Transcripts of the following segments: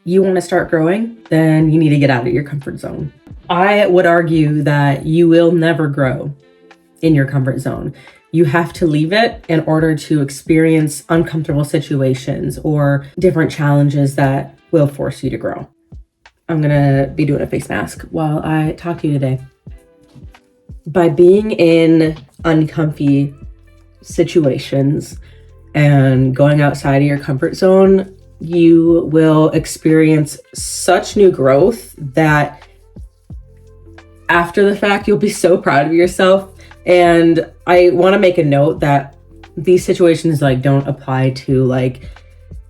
you want to start growing, then you need to get out of your comfort zone. I would argue that you will never grow in your comfort zone. You have to leave it in order to experience uncomfortable situations or different challenges that will force you to grow. I'm gonna be doing a face mask while I talk to you today. By being in uncomfy situations and going outside of your comfort zone, you will experience such new growth that after the fact, you'll be so proud of yourself. And I want to make a note that these situations like don't apply to like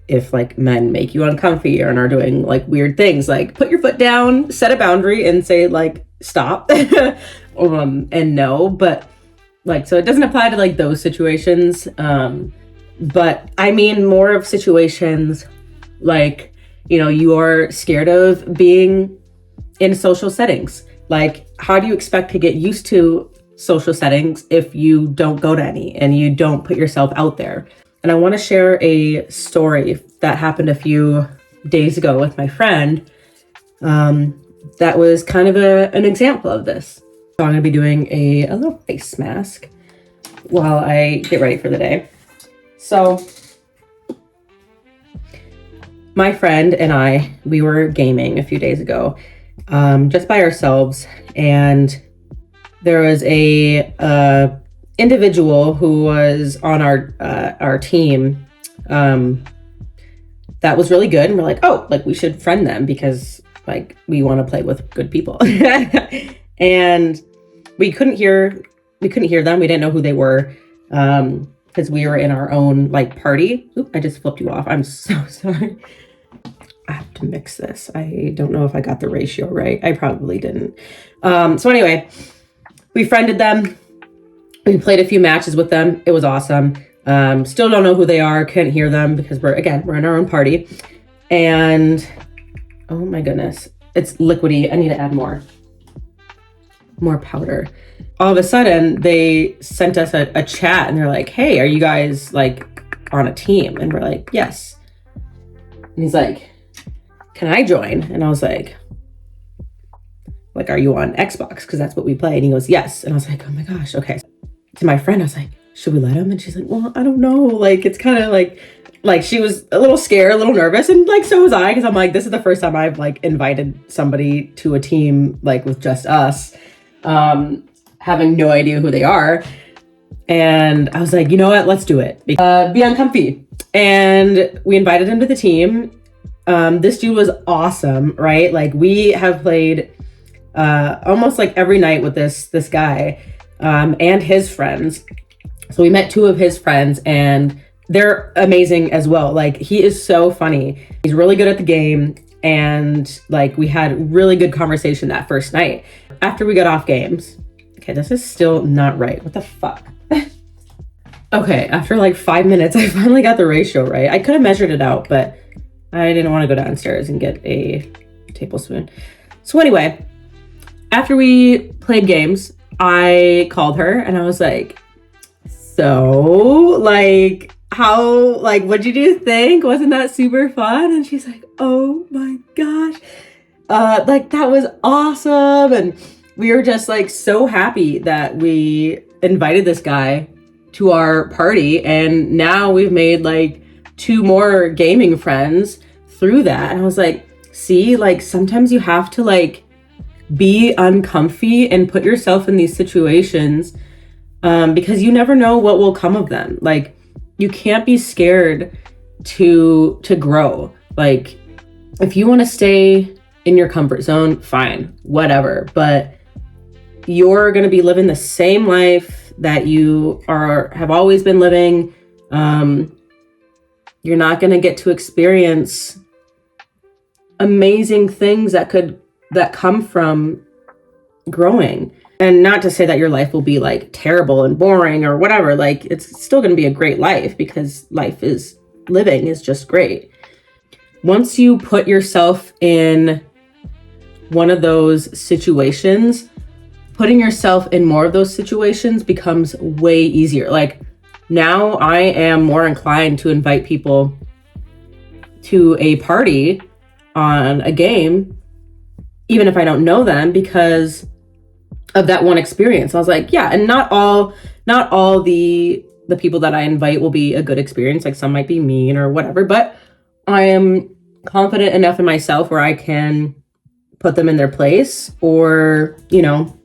if like men make you uncomfy and are doing like weird things. Like put your foot down, set a boundary and say like stop and no. But like, so it doesn't apply to like those situations. But I mean more of situations like, you know, you are scared of being in social settings. Like, how do you expect to get used to social settings if you don't go to any and you don't put yourself out there? And I want to share a story that happened a few days ago with my friend that was kind of an example of this. So I'm going to be doing a little face mask while I get ready for the day. So my friend and I, we were gaming a few days ago, just by ourselves, and there was a individual who was on our team that was really good, and we're like, oh, like we should friend them because like we want to play with good people. And we couldn't hear them. We didn't know who they were because we were in our own like party. Oop, I just flipped you off. I'm so sorry. I have to mix this. I don't know if I got the ratio right. I probably didn't. So anyway, we friended them. We played a few matches with them. It was awesome. Still don't know who they are. Can't hear them because we're in our own party. And oh my goodness, it's liquidy. I need to add more powder. All of a sudden they sent us a chat and they're like, hey, are you guys like on a team? And we're like, yes. And he's like, can I join? And I was like, are you on Xbox? Because that's what we play. And he goes, yes. And I was like, oh my gosh, okay. To my friend, I was like, should we let him? And she's like, well, I don't know. Like, it's kind of like she was a little scared, a little nervous. And like, so was I, because I'm like, this is the first time I've like invited somebody to a team, like with just us, having no idea who they are. And I was like, you know what? Let's do it. Be uncomfy. And we invited him to the team. This dude was awesome, right? Like we have played almost like every night with this guy and his friends. So we met two of his friends and they're amazing as well. Like he is so funny. He's really good at the game. And like we had really good conversation that first night. After we got off games, okay, this is still not right. What the fuck? Okay, after like 5 minutes, I finally got the ratio right. I could have measured it out, but I didn't want to go downstairs and get a tablespoon. So anyway, after we played games, I called her and I was like, so like how, like, what'd you think? Wasn't that super fun? And she's like, oh my gosh. Like that was awesome. And we were just like so happy that we invited this guy to our party. And now we've made like 2 more gaming friends through that. And I was like, see, like sometimes you have to like be uncomfy and put yourself in these situations because you never know what will come of them. Like you can't be scared to grow. Like if you want to stay in your comfort zone, fine, whatever. But you're going to be living the same life that you have always been living. You're not going to get to experience amazing things that come from growing. And not to say that your life will be like terrible and boring or whatever. Like it's still going to be a great life because living is just great. Once you put yourself in one of those situations, putting yourself in more of those situations becomes way easier. Like now I am more inclined to invite people to a party on a game, even if I don't know them, because of that one experience. I was like, yeah, and not all the people that I invite will be a good experience. Like some might be mean or whatever, but I am confident enough in myself where I can put them in their place, or, you know,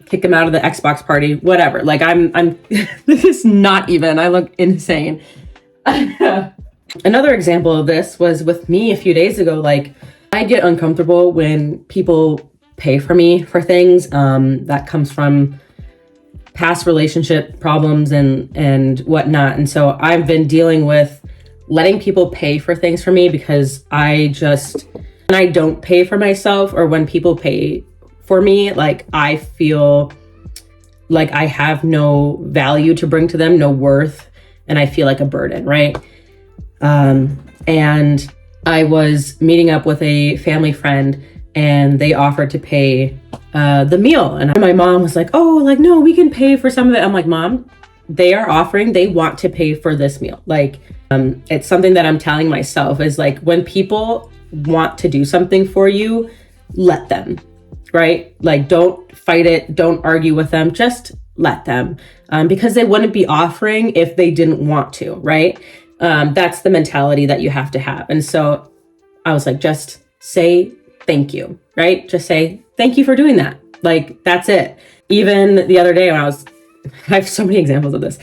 kick them out of the Xbox party, whatever. Like I'm this is not even, I look insane. Another example of this was with me a few days ago. Like I get uncomfortable when people pay for me for things. That comes from past relationship problems and whatnot. And so I've been dealing with letting people pay for things for me, because when I don't pay for myself, or when people pay for me, like I feel like I have no value to bring to them, no worth, and I feel like a burden, right? And I was meeting up with a family friend, and they offered to pay the meal. And my mom was like, oh, like, no, we can pay for some of it. I'm like, Mom, they want to pay for this meal. Like, it's something that I'm telling myself is like, when people want to do something for you, let them, right? Like, don't fight it. Don't argue with them. Just let them, because they wouldn't be offering if they didn't want to, right? That's the mentality that you have to have. And so I was like, just say thank you, right? Just say thank you for doing that. Like, that's it. Even the other day when I have so many examples of this,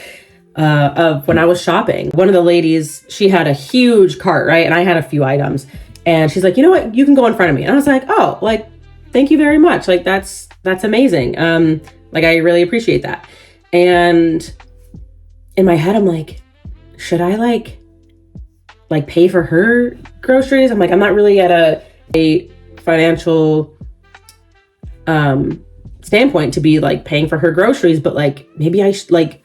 of when I was shopping. One of the ladies, she had a huge cart, right? And I had a few items, and she's like, you know what? You can go in front of me. And I was like, oh, like, thank you very much. Like, that's amazing. Like, I really appreciate that. And in my head, I'm like, should I like pay for her groceries? I'm like, I'm not really at a financial standpoint to be like paying for her groceries, but like maybe I should.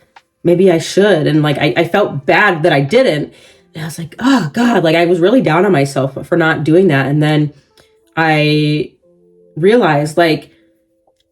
And like I felt bad that I didn't. And I was like, oh God, like I was really down on myself for not doing that. And then I realized, like,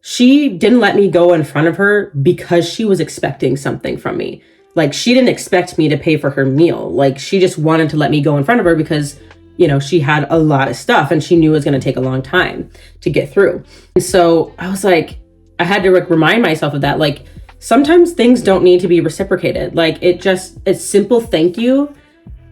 she didn't let me go in front of her because she was expecting something from me. Like, she didn't expect me to pay for her meal. Like, she just wanted to let me go in front of her because, you know, she had a lot of stuff and she knew it was going to take a long time to get through. And so I was like, I had to remind myself of that. Like, sometimes things don't need to be reciprocated. Like, it's simple thank you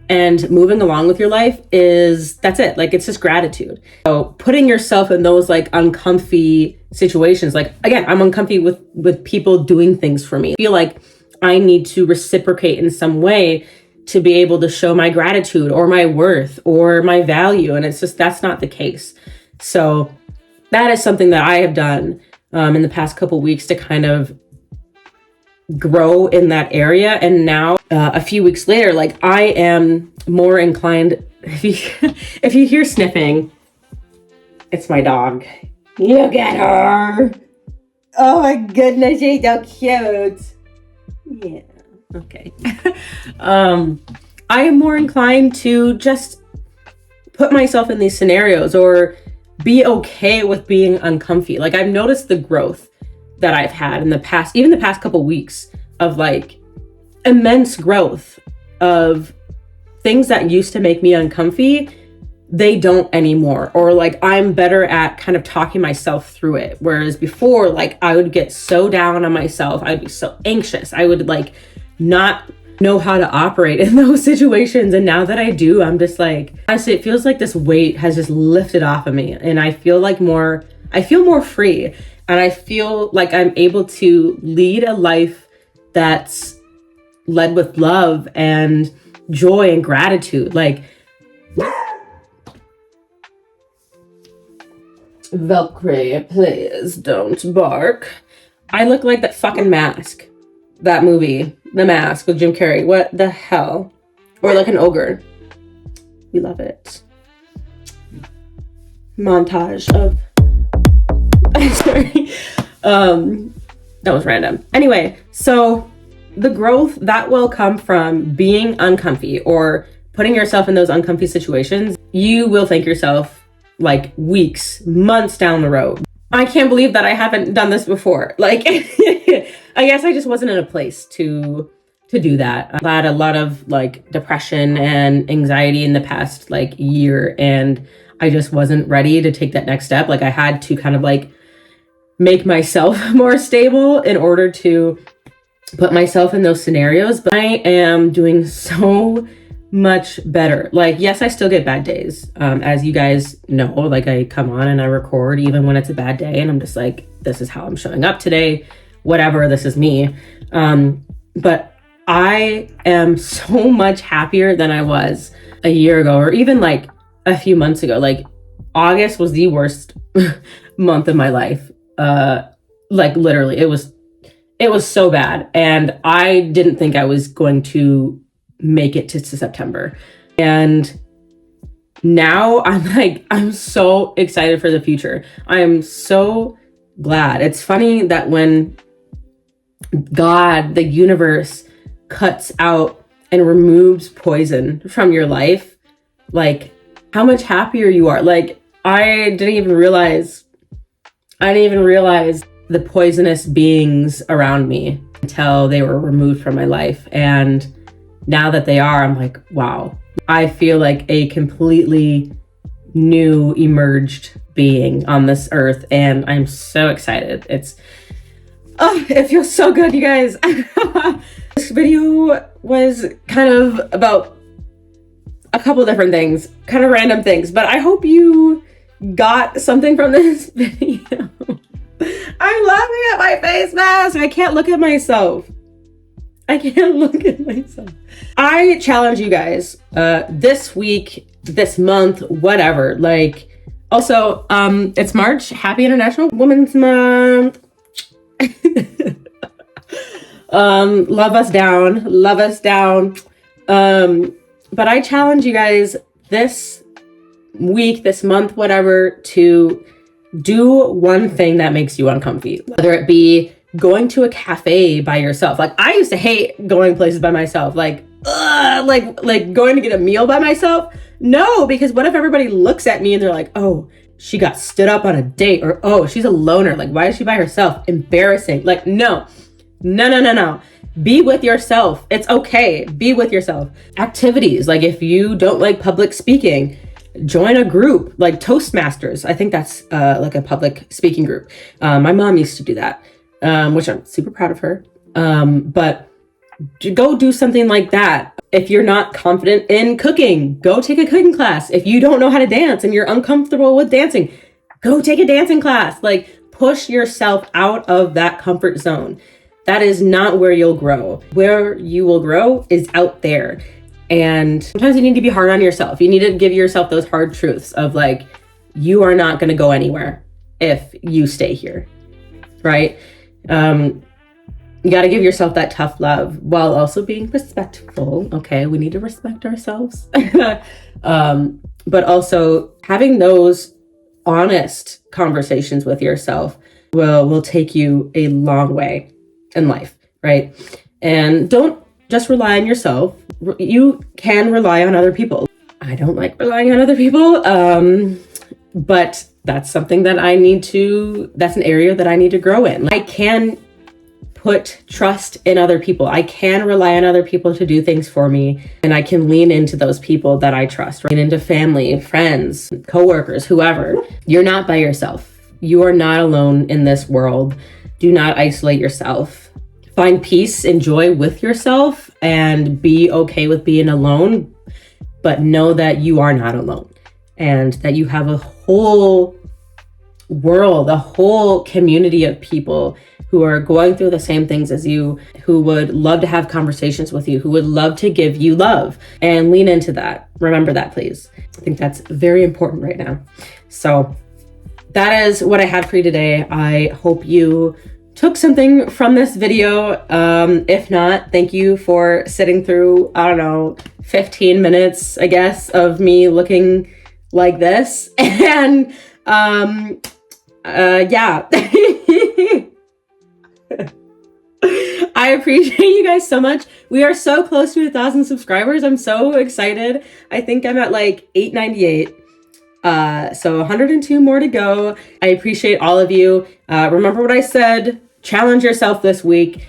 and moving along with your life that's it. Like, it's just gratitude. So putting yourself in those like uncomfy situations, like, again, I'm uncomfy with people doing things for me. I feel like I need to reciprocate in some way to be able to show my gratitude or my worth or my value. And it's just, that's not the case. So that is something that I have done in the past couple weeks to kind of grow in that area. And now a few weeks later, like, I am more inclined, if you hear sniffing, it's my dog. Look at her. Oh my goodness, she's so cute. Yeah. Okay. I am more inclined to just put myself in these scenarios or be okay with being uncomfy. Like, I've noticed the growth that I've had in the past, even the past couple weeks, of like immense growth of things that used to make me uncomfy. They don't anymore. Or like, I'm better at kind of talking myself through it. Whereas before, like, I would get so down on myself. I'd be so anxious. I would like not know how to operate in those situations. And now that I do, I'm just like, honestly, it feels like this weight has just lifted off of me. And I feel more free. And I feel like I'm able to lead a life that's led with love and joy and gratitude. Like, Valkyrie, please don't bark. I look like that fucking Mask. That movie, The Mask with Jim Carrey. What the hell? Or like an ogre. We love it. Montage of... I'm sorry. That was random. Anyway, so the growth that will come from being uncomfy or putting yourself in those uncomfy situations, you will thank yourself like weeks, months down the road. I can't believe that I haven't done this before. Like, I guess I just wasn't in a place to to do that. I had a lot of like depression and anxiety in the past like year, and I just wasn't ready to take that next step. Like I had to kind of like make myself more stable in order to put myself in those scenarios. But I am doing so much better. Like, yes, I still get bad days. As you guys know, like I come on and I record even when it's a bad day and I'm just like, this is how I'm showing up today, whatever, this is me. But I am so much happier than I was a year ago, or even like a few months ago. Like August was the worst month of my life. Like literally it was so bad. And I didn't think I was going to make it to September. And now I'm so excited for the future. I am so glad. It's funny that when God, the universe, cuts out and removes poison from your life, like how much happier you are. Like I didn't even realize the poisonous beings around me until they were removed from my life. And now that they are, I'm like, wow, I feel like a completely new emerged being on this earth. And I'm so excited. It feels so good, you guys. This video was kind of about a couple different things, kind of random things, but I hope you got something from this video. I'm laughing at my face mask. I can't look at myself. I challenge you guys this week, this month, whatever. Like, also, it's March. Happy International Women's Month. Love us down. But I challenge you guys this week, this month, whatever, to do one thing that makes you uncomfy, whether it be going to a cafe by yourself. Like I used to hate going places by myself, like going to get a meal by myself. No, because what if everybody looks at me and they're like, oh, she got stood up on a date, or oh, she's a loner. Like, why is she by herself? Embarrassing. Like, no. Be with yourself. It's okay. Be with yourself. Activities. Like if you don't like public speaking, join a group like Toastmasters. I think that's like a public speaking group. My mom used to do that, which I'm super proud of her. But go do something like that. If you're not confident in cooking, go take a cooking class. If you don't know how to dance and you're uncomfortable with dancing, go take a dancing class. Like push yourself out of that comfort zone. That is not where you'll grow. Where you will grow is out there. And sometimes you need to be hard on yourself. You need to give yourself those hard truths of like, you are not going to go anywhere if you stay here, right? You got to give yourself that tough love while also being respectful. Okay, we need to respect ourselves. But also having those honest conversations with yourself will take you a long way in life, right? And don't just rely on yourself. You can rely on other people. I don't like relying on other people, but that's something that that's an area that I need to grow in. I can put trust in other people. I can rely on other people to do things for me, and I can lean into those people that I trust, lean into family, friends, coworkers, whoever. You're not by yourself. You are not alone in this world. Do not isolate yourself. Find peace and joy with yourself and be okay with being alone, but know that you are not alone and that you have a whole world, a whole community of people who are going through the same things as you, who would love to have conversations with you, who would love to give you love, and lean into that. Remember that, please. I think that's very important right now. So that is what I had for you today. I hope you took something from this video. If not, thank you for sitting through, 15 minutes, I guess, of me looking like this. And yeah. I appreciate you guys so much. We are so close to 1,000 subscribers. I'm so excited. I think I'm at like 898. So 102 more to go. I appreciate all of you. Remember what I said. Challenge yourself this week.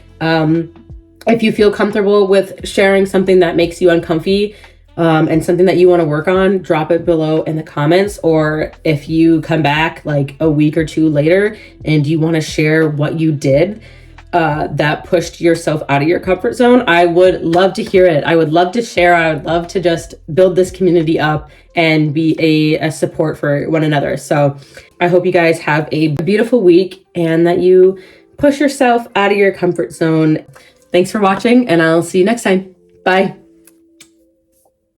If you feel comfortable with sharing something that makes you uncomfy, and something that you want to work on, drop it below in the comments. Or if you come back like a week or two later and you want to share what you did that pushed yourself out of your comfort zone, I would love to hear it. I would love to share. I would love to just build this community up and be a support for one another. So I hope you guys have a beautiful week and that you push yourself out of your comfort zone. Thanks for watching, and I'll see you next time. Bye.